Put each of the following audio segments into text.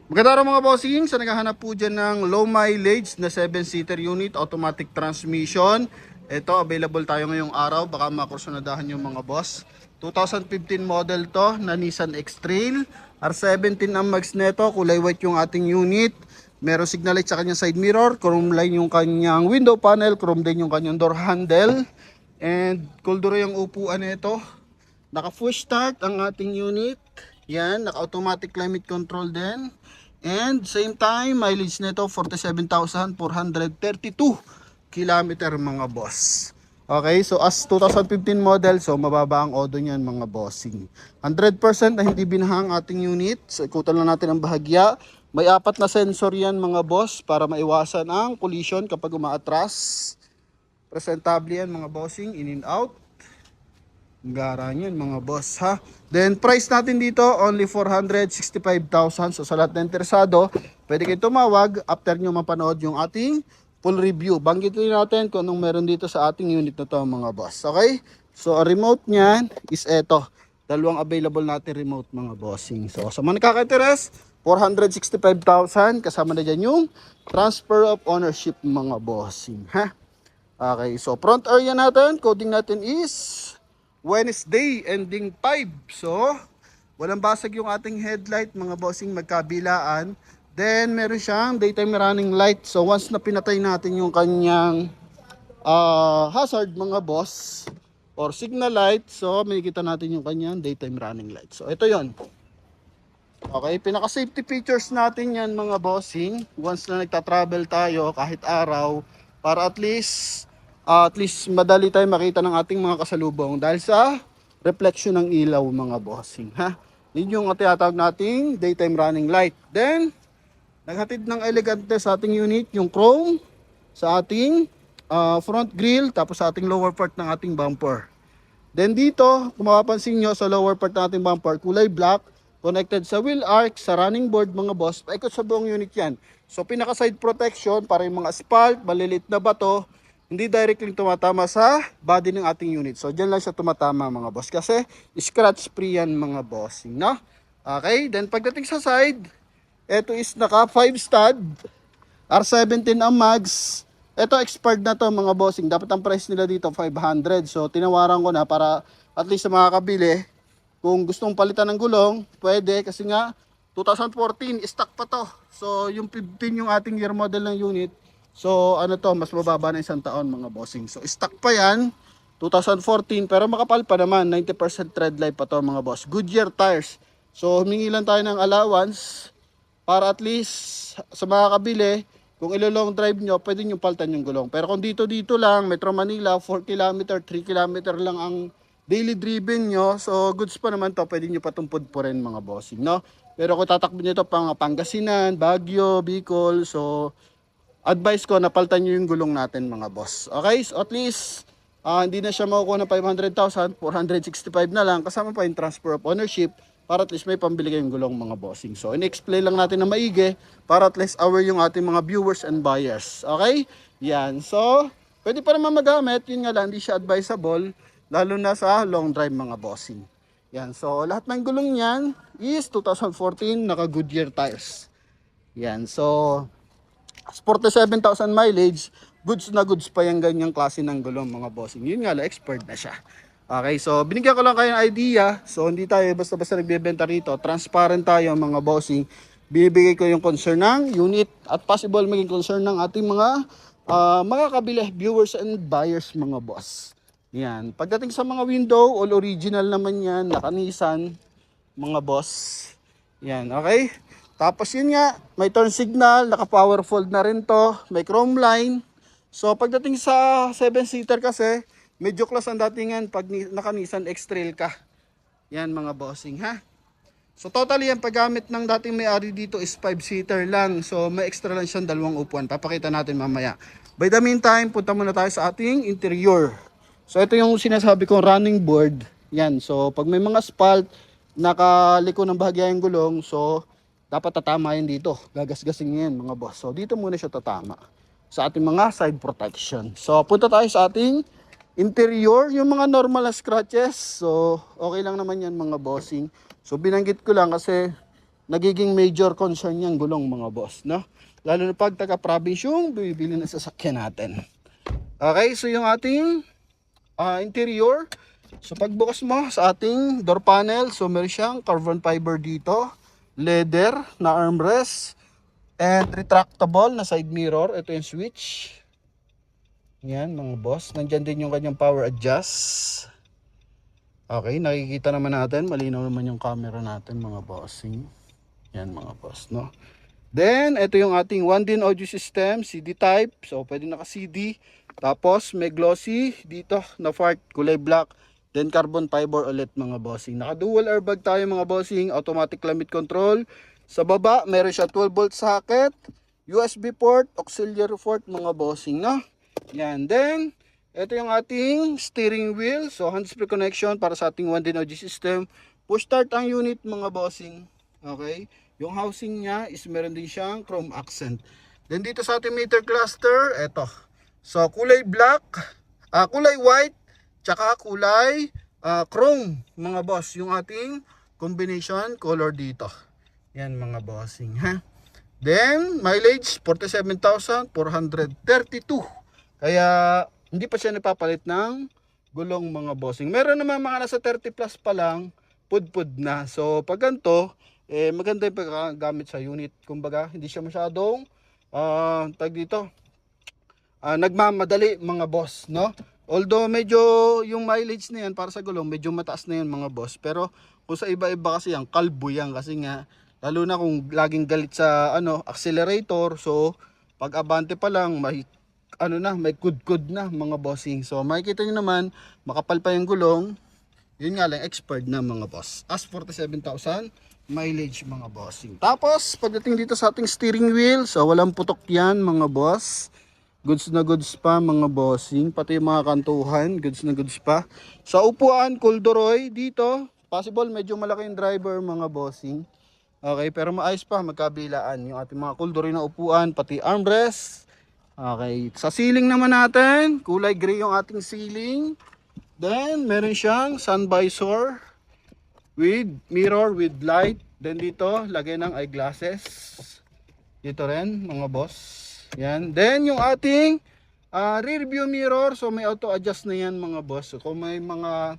Magandang araw mga bossing, sa naghahanap po dyan ng low mileage na 7-seater unit, automatic transmission. Ito, available tayo ngayong araw, baka makursunadahan yung mga boss. 2015 model to na Nissan X-Trail. R17 ang mags neto, kulay white yung ating unit. Meron signal light sa kanyang side mirror, chrome line yung kanyang window panel, chrome din yung kanyang door handle. And kulduro yung upuan nito. Naka push start ang ating unit. Yan, naka automatic climate control din. And same time, mileage nito 47,432 kilometer mga boss. Okay, so as 2015 model, so mababa ang odo niyan mga bossing. 100% na hindi binahang ating unit. So ikutan lang natin ang bahagya. May 4 na sensor yan mga boss para maiwasan ang collision kapag umaatras. Presentable yan mga bossing, in and out. Ang gara niyan mga boss ha. Then price natin dito only 465,000. So sa lahat na interesado, pwede kayo tumawag after nyo mapanood yung ating full review. Banggitin natin kung anong meron dito sa ating unit na to mga boss. Okay? So ang remote niyan is eto. Dalawang available natin remote mga bossing. So sa mga nakaka-interest, 465,000 kasama na dyan yung transfer of ownership mga bossing ha. Okay, so front area natin, coding natin is Wednesday ending 5. So, walang basag yung ating headlight mga bossing, magkabilaan. Then, meron siyang daytime running light. So, once na pinatay natin yung kanyang hazard mga boss or signal light, so makikita natin yung kanyang daytime running light. So, ito yon. Okay, pinaka safety features natin yan mga bossing. Once na nagta-travel tayo kahit araw, para at least madali tayo makita ng ating mga kasalubong dahil sa reflection ng ilaw mga bossing ha. Yun yung tinatawag nating daytime running light. Then naghatid ng elegante sa ating unit yung chrome sa ating front grille, tapos sa ating lower part ng ating bumper. Then dito kung mapapansin nyo sa lower part ng ating bumper, kulay black, connected sa wheel arch, sa running board mga boss, paikot sa buong unit yan. So pinaka side protection para yung mga asphalt, malilit na bato, hindi directly tumatama sa body ng ating unit. So dyan lang siya tumatama mga boss kasi scratch free yan mga bossing, no? Okay, then pagdating sa side, ito is naka 5 stud, R17 ang mags. Ito expired na to mga bossing. Dapat ang price nila dito 500. So tinawaran ko na para at least sa mga kabili, kung gustong palitan ng gulong, pwede kasi nga 2014 stock pa to. So yung 15 yung ating year model ng unit. So ano to, mas mababa na isang taon mga bossing. So stock pa yan, 2014 pero makapal pa naman, 90% tread life pa to mga boss. Goodyear tires. So humingi lang tayo ng allowance para at least sa mga kabili, kung ilo-long drive nyo, pwede nyo paltan yung gulong. Pero kung dito lang, Metro Manila, 4 km, 3 km lang ang daily driven nyo, so goods pa naman to, pwede nyo patumpod po rin mga bossing, no? Pero kung tatakbo nyo ito pang Pangasinan, Baguio, Bicol, so advice ko na paltan nyo yung gulong natin mga boss. Okay, so at least hindi na siya makukuha ng 500,000, 465 na lang, kasama pa yung transfer of ownership para at least may pambili kayong gulong mga bossing. So in-explain lang natin na maigi para at least aware yung ating mga viewers and buyers. Okay, yan. So pwede pa naman magamit, yun nga lang, hindi siya advisable lalo na sa long drive mga bossing. Yan, so lahat ng gulong niyan is 2014 naka Goodyear tires. Yan, so 47,000 mileage, goods na goods pa yung ganyang klase ng gulong mga bossing. Yun nga lang, expert na siya. Okay, so binigyan ko lang kayo ng idea. So hindi tayo basta-basta nagbebenta rito. Transparent tayo mga bossing. Bibigay ko yung concern ng unit at possible maging concern ng ating mga kabili, viewers and buyers mga boss. Yan. Pagdating sa mga window, all original naman yan. Naka-Nissan mga boss. Yan, okay? Tapos yun nga, may turn signal, naka-power fold na rin to, may chrome line. So pagdating sa 7-seater kasi, medyo class ang datingan pag naka-Nissan X-Trail ka. Yan mga bossing ha. So totally ang paggamit ng dating may-ari dito is 5-seater lang. So may extra lang siyang 2 upuan. Papakita natin mamaya. By the meantime, punta muna tayo sa ating interior. So ito yung sinasabi kong running board. Yan, so pag may mga asphalt, nakaliko ng bahagya yung gulong, so dapat tatama yan dito. Gagasgasin yan mga boss. So dito muna siya tatama sa ating mga side protection. So punta tayo sa ating interior, yung mga normal na scratches. So okay lang naman yan mga bossing. So binanggit ko lang kasi nagiging major concern niyang gulong mga boss, no? Lalo na pag taga-province yung bibili ng sasakyan natin. Okay, so yung ating interior. So pagbukas mo sa ating door panel, so meron siyang carbon fiber dito, leather na armrest, and retractable na side mirror. Ito yung switch. Yan mga boss. Nandyan din yung kanyang power adjust. Okay, nakikita naman natin. Malinaw naman yung camera natin mga bossing. Yan mga boss, no? Then, ito yung ating 1DIN audio system, CD type. So, pwede naka-CD. Tapos, may glossy dito na part, kulay black. Then, carbon fiber ulit mga bossing. Naka-dual airbag tayo mga bossing. Automatic climate control. Sa baba, meron siya 12 volt socket, USB port, auxiliary port mga bossing, no? Yan. Then, ito yung ating steering wheel. So, hands-free connection para sa ating 1DIN audio system. Push start ang unit mga bossing. Okay? Yung housing niya is meron din siyang chrome accent. Then dito sa ating meter cluster, eto. So kulay black, kulay white, tsaka kulay chrome mga boss. Yung ating combination color dito. Yan mga bossing ha. Then mileage 47,432. Kaya hindi pa siya napapalit ng gulong mga bossing. Meron naman mga nasa 30 plus pa lang, pudpud na. So pag ganito, maganda yung pagkagamit sa unit. Kumbaga, hindi siya masyadong nagmamadali mga boss, no? Although medyo yung mileage na yan para sa gulong, medyo mataas na yan mga boss. Pero kung sa iba-iba kasi yan, kalbo yan kasi nga, lalo na kung laging galit sa accelerator. So, pag abante pa lang, may kudkud na mga bossing. So, makikita nyo naman, makapal pa yung gulong. Yun nga lang, expired na mga boss. As 47,000 mileage mga bossing. Tapos pagdating dito sa ating steering wheel, so walang putok yan mga boss. Goods na goods pa mga bossing. Pati yung mga kantuhan, goods na goods pa. Sa upuan, corduroy dito. Possible medyo malaki yung driver mga bossing. Okay, pero maayos pa, magkabilaan yung ating mga corduroy na upuan, pati armrest. Okay, sa ceiling naman natin, kulay gray yung ating ceiling. Then meron siyang sun visor with mirror with light. Then dito lagay ng eyeglasses dito rin mga boss. Yan. Then yung ating rear view mirror, so may auto adjust na yan mga boss. So kung may mga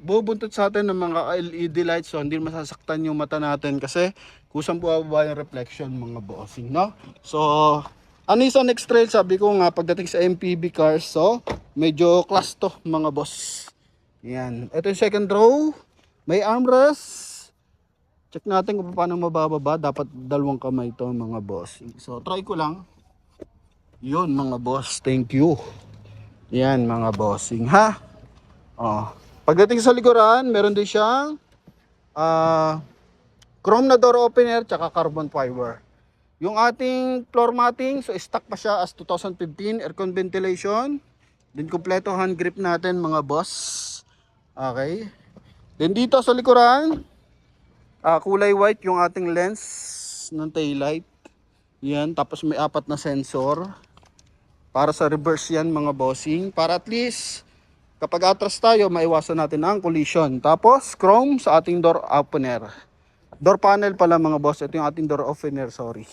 bubuntot sa atin ng mga LED lights, so hindi masasaktan yung mata natin kasi kusang buwaba yung reflection mga bossing, no? So Nissan X-Trail, sabi ko nga pagdating sa MPV cars, so medyo class to mga boss. Yan. Ito yung second row. May armrest. Check natin kung paano mabababa. Dapat dalawang kamay ito mga boss. So try ko lang. Yun mga boss. Thank you. Yan mga bossing ha. Pagdating sa likuran, meron din siyang chrome na door opener tsaka carbon fiber. Yung ating floor matting, so stock pa siya as 2015. Aircon ventilation. Then kompleto hand grip natin mga boss. Okay. Then dito sa likuran, kulay white yung ating lens ng taillight. Yan, tapos may 4 na sensor. Para sa reverse yan mga bossing. Para at least, kapag atras tayo, maiwasan natin ang collision. Tapos, chrome sa ating door opener. Door panel pala mga boss. Ito yung ating door opener, sorry.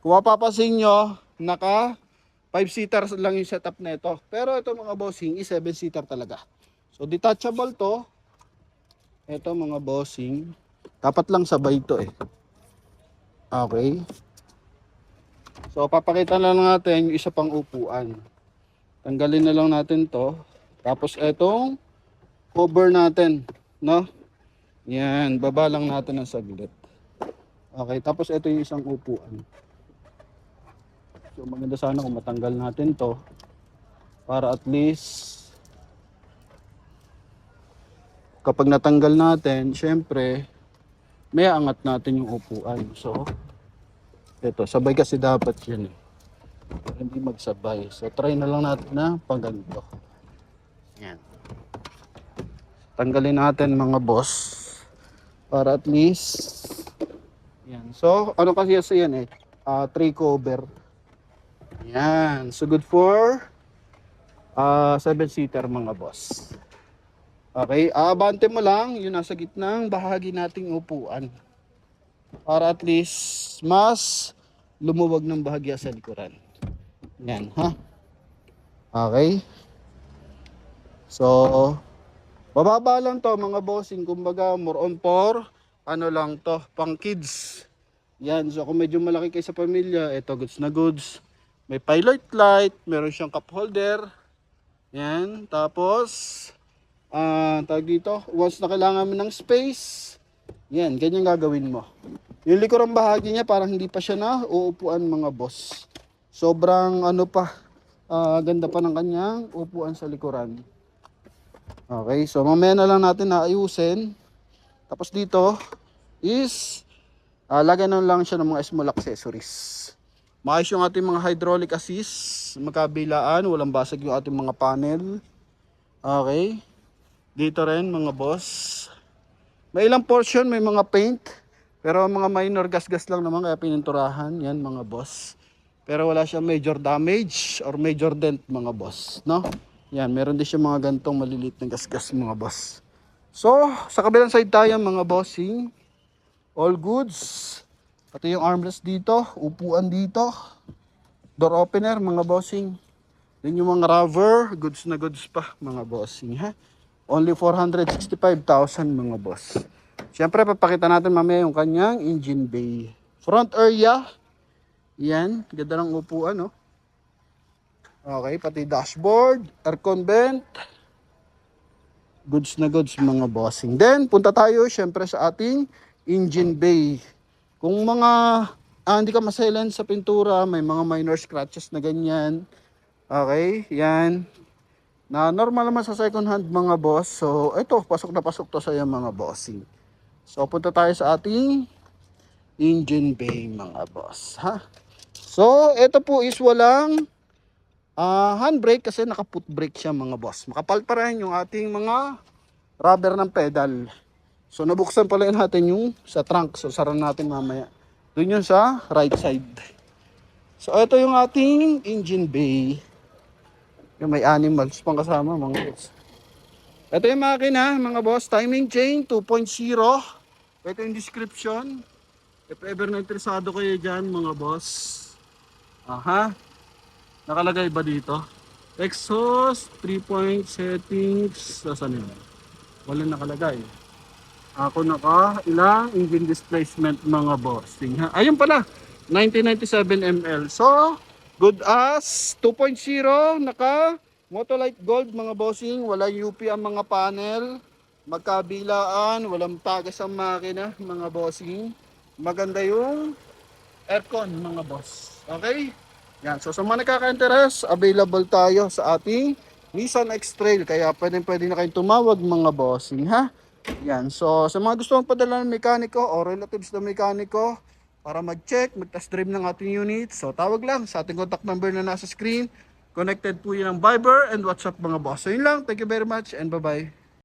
Kung mapapansin nyo, naka 5-seater lang yung setup na ito. Pero ito mga bossing, is 7-seater talaga. So, detachable to. Ito mga bossing, dapat lang sabay ito eh. Okay. So papakita lang natin yung isa pang upuan. Tanggalin na lang natin to. Tapos etong cover natin, no? Yan, baba lang natin ng saglit. Okay, tapos ito yung isang upuan. So maganda sana kung matanggal natin to para at least kapag natanggal natin, syempre, may angat natin yung upuan. So, ito, sabay kasi dapat yan. Hindi magsabay. So, try na lang natin na pag ganito. Yan. Tanggalin natin mga boss. Para at least, yan. So, ano kasi yan eh? Tray cover. Yan. So, good for 7-seater mga boss. Okay, abante mo lang yung nasa gitnang bahagi nating upuan. para at least mas lumuwag ng bahagya sa likuran. Yan, ha? Okay. So, bababa lang to mga bossing. Kumbaga, more on for, ano lang to, pang kids. Yan, so kung medyo malaki kayo sa pamilya, ito goods na goods. May pilot light, meron siyang cup holder. Yan, tapos, tawag dito, once na kailangan mo ng space, yan, ganyan gagawin mo. Yung likurang bahagi niya, parang hindi pa siya na uupuan mga boss. Sobrang ano pa, ganda pa ng kanyang upuan sa likuran. Okay, so mamaya na lang natin naayusin. Tapos dito is lagyan na lang siya ng mga small accessories. Maayos yung ating mga hydraulic assist, magkabilaan, walang basag yung ating mga panel. Okay. Dito rin mga boss. May ilang portion, may mga paint. Pero mga minor gas-gas lang naman kaya pininturahan. Yan mga boss. Pero wala siyang major damage or major dent mga boss. No? Yan, meron din siya mga gantong maliliit na gas-gas mga boss. So, sa kabilang side tayo mga bossing. All goods. Pati yung armrest dito, upuan dito. Door opener mga bossing. Then yung mga rubber, goods na goods pa mga bossing ha. Only 465,000 mga boss. Siyempre papakita natin mamaya yung kanyang engine bay. Front area. Yan, ganda ng upuan no. Okay, pati dashboard, aircon vent. Goods na goods mga bossing. Then, punta tayo syempre sa ating engine bay. Kung mga hindi ka maselan sa pintura, may mga minor scratches na ganyan. Okay, yan. Na normal naman sa second hand mga boss. So, ito, pasok na pasok to sa iyo mga bossing. So, punta tayo sa ating engine bay mga boss. Ha? So, ito po is walang handbrake kasi naka-foot brake siya mga boss. Makapal pa rin yung ating mga rubber ng pedal. So nabuksan pala natin yung sa trunk. So sara natin mamaya. Doon yun sa right side. So ito yung ating engine bay. Yung may animals pang kasama mga boss. Ito yung makina mga boss. Timing chain 2.0. Ito yung description. If ever na interesado kayo dyan mga boss. Aha. Nakalagay ba dito? Exhaust, 3-point settings, saan yun? Wala nakalagay. Ako ilang engine displacement mga bossing. Ayun pala, 1997 ml. So, good as 2.0, naka Motolite Gold mga bossing. Wala UP ang mga panel. Magkabilaan, walang tagas ang makina mga bossing. Maganda yung aircon mga boss. Okay? Yan. So sa mga nakaka-interest, available tayo sa ating Nissan X-Trail. Kaya pwede na kayong tumawag mga bossing ha. Yan. So sa mga gusto magpadala ng mekaniko o relatives ng mekaniko para mag-check, mag-test drive ng ating unit. So tawag lang sa ating contact number na nasa screen. Connected po yun ng Viber and WhatsApp mga boss. So yun lang. Thank you very much and bye-bye.